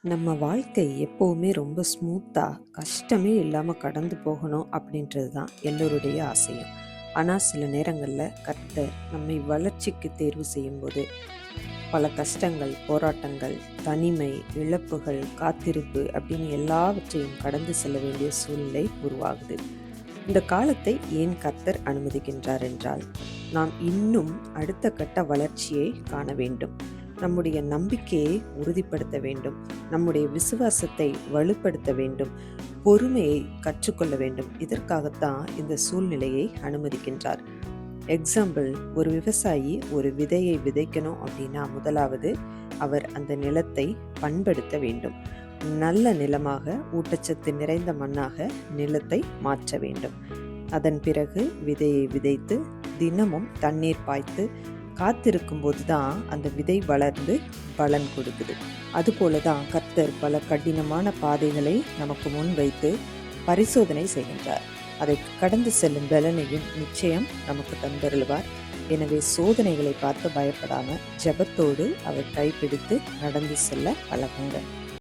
நம்ம வாழ்க்கை எப்போவுமே ரொம்ப ஸ்மூத்தாக கஷ்டமே இல்லாமல் கடந்து போகணும் அப்படின்றது தான் எல்லோருடைய ஆசையும். ஆனால் சில நேரங்களில் கர்த்தர் நம்மை வளர்ச்சிக்கு தேர்வு செய்யும்போது பல கஷ்டங்கள், போராட்டங்கள், தனிமை, இழப்புகள், காத்திருப்பு அப்படின்னு எல்லாவற்றையும் கடந்து செல்ல வேண்டிய சூழ்நிலை உருவாகுது. இந்த காலத்தை ஏன் கர்த்தர் அனுமதிக்கின்றார் என்றால், நாம் இன்னும் அடுத்த கட்ட வளர்ச்சியை காண வேண்டும், நம்முடைய நம்பிக்கையை உறுதிப்படுத்த வேண்டும், நம்முடைய விசுவாசத்தை வலுப்படுத்த வேண்டும், பொறுமையை கற்றுக்கொள்ள வேண்டும். இதற்காகத்தான் இந்த சூழ்நிலையை அனுமதிக்கின்றார். எக்ஸாம்பிள், ஒரு விவசாயி ஒரு விதையை விதைக்கணும் அப்படின்னா முதலாவது அவர் அந்த நிலத்தை பண்படுத்த வேண்டும். நல்ல நிலமாக, ஊட்டச்சத்து நிறைந்த மண்ணாக நிலத்தை மாற்ற வேண்டும். அதன் பிறகு விதையை விதைத்து தினமும் தண்ணீர் பாய்த்து காத்திருக்கும் போது தான் அந்த விதை வளர்ந்து பலன் கொடுக்குது. அதுபோல தான் கர்த்தர் பல கடினமான பாதைகளை நமக்கு முன் வைத்து பரிசோதனை செய்கின்றார். அதை கடந்து செல்லும் பலனையும் நிச்சயம் நமக்கு தந்தருள்வார். எனவே சோதனைகளை பார்த்து பயப்படாமல் ஜெபத்தோடு அவர் கைப்பிடித்து நடந்து செல்ல பழகுங்க.